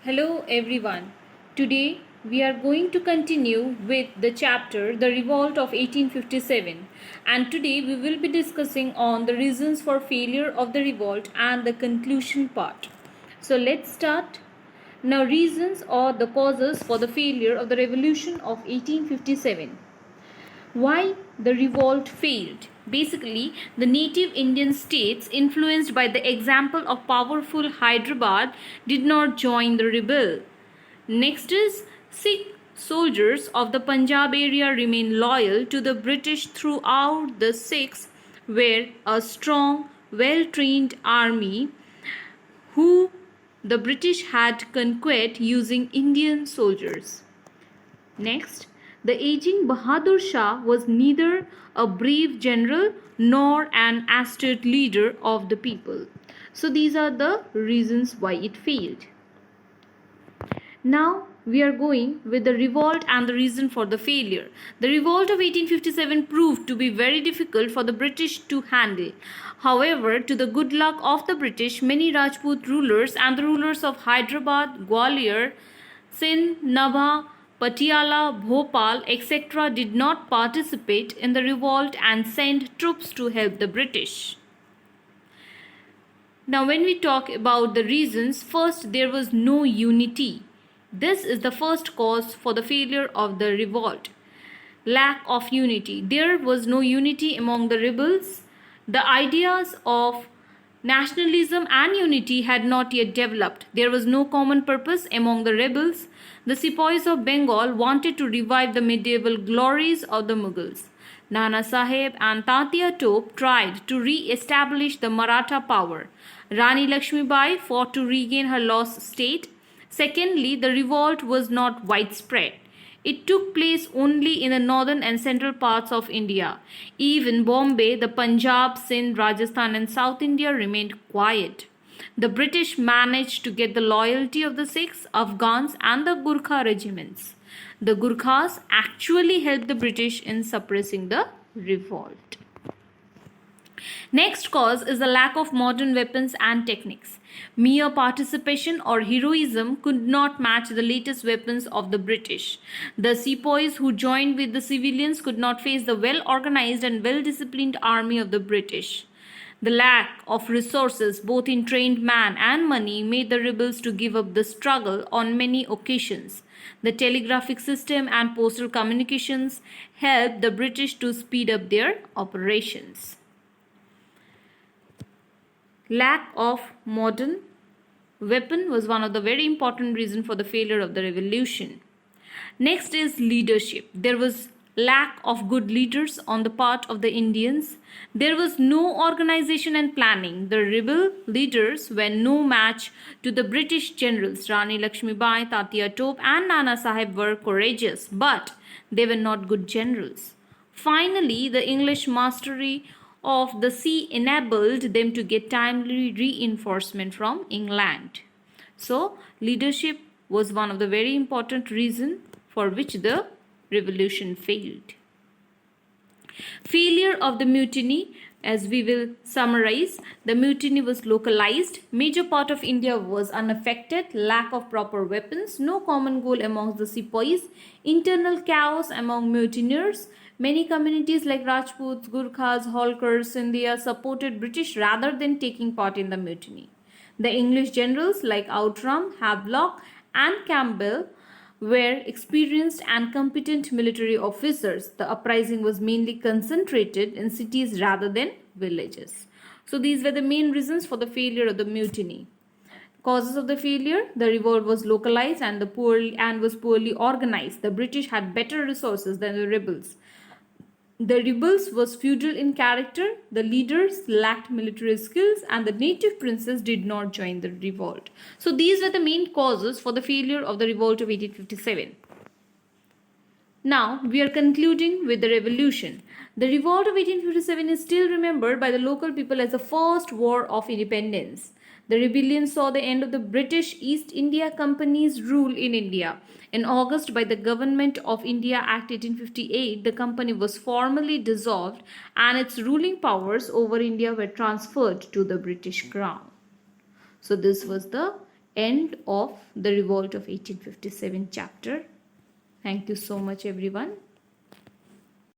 Hello everyone. Today we are going to continue with the chapter The Revolt of 1857, and today we will be discussing on the reasons for failure of the revolt and the conclusion part. So let's start. Now, reasons or the causes for the failure of the revolution of 1857. Why the revolt failed? Basically, the native Indian states, influenced by the example of powerful Hyderabad, did not join the rebel. Next is Sikh soldiers of the Punjab area remained loyal to the British throughout. The Sikhs were a strong, well-trained army who the British had conquered using Indian soldiers. Next, the aging Bahadur Shah was neither a brave general nor an astute leader of the people. So these are the reasons why it failed. Now we are going with the revolt and the reason for the failure. The revolt of 1857 proved to be very difficult for the British to handle. However, to the good luck of the British, many Rajput rulers and the rulers of Hyderabad, Gwalior, Sindh, Nabha, Patiala, Bhopal, etc. did not participate in the revolt and sent troops to help the British. Now, when we talk about the reasons, first, there was no unity. This is the first cause for the failure of the revolt. Lack of unity. There was no unity among the rebels. The ideas of nationalism and unity had not yet developed. There was no common purpose among the rebels. The sepoys of Bengal wanted to revive the medieval glories of the Mughals. Nana Sahib and Tatia Tope tried to re-establish the Maratha power. Rani Lakshmibai fought to regain her lost state. Secondly, the revolt was not widespread. It took place only in the northern and central parts of India. Even Bombay, the Punjab, Sindh, Rajasthan and South India remained quiet. The British managed to get the loyalty of the Sikhs, Afghans and the Gurkha regiments. The Gurkhas actually helped the British in suppressing the revolt. Next cause is the lack of modern weapons and techniques. Mere participation or heroism could not match the latest weapons of the British. The sepoys who joined with the civilians could not face the well-organized and well-disciplined army of the British. The lack of resources, both in trained man and money, made the rebels to give up the struggle on many occasions. The telegraphic system and postal communications helped the British to speed up their operations. Lack of modern weapon was one of the very important reasons for the failure of the revolution. Next is leadership. There was lack of good leaders on the part of the Indians. There was no organization and planning. The rebel leaders were no match to the British generals. Rani Lakshmibai, Tatia Tope and Nana Sahib were courageous, but they were not good generals. Finally, the English mastery of the sea enabled them to get timely reinforcement from England. So, leadership was one of the very important reasons for which the revolution failed. Failure of the mutiny, as we will summarize, the mutiny was localized. Major part of India was unaffected. Lack of proper weapons. No common goal amongst the sepoys. Internal chaos among mutineers. Many communities like Rajputs, Gurkhas, Holkars, Sindhia supported British rather than taking part in the mutiny. The English generals like Outram, Havelock and Campbell were experienced and competent military officers. The uprising was mainly concentrated in cities rather than villages. So these were the main reasons for the failure of the mutiny. Causes of the failure: the revolt was localized and was poorly organized. The British had better resources than the rebels. The rebels was feudal in character, the leaders lacked military skills and the native princes did not join the revolt. So these were the main causes for the failure of the revolt of 1857. Now we are concluding with the revolution. The revolt of 1857 is still remembered by the local people as the first war of independence. The rebellion saw the end of the British East India Company's rule in India. In August, by the Government of India Act 1858, the company was formally dissolved and its ruling powers over India were transferred to the British Crown. So this was the end of the revolt of 1857 chapter. Thank you so much, everyone.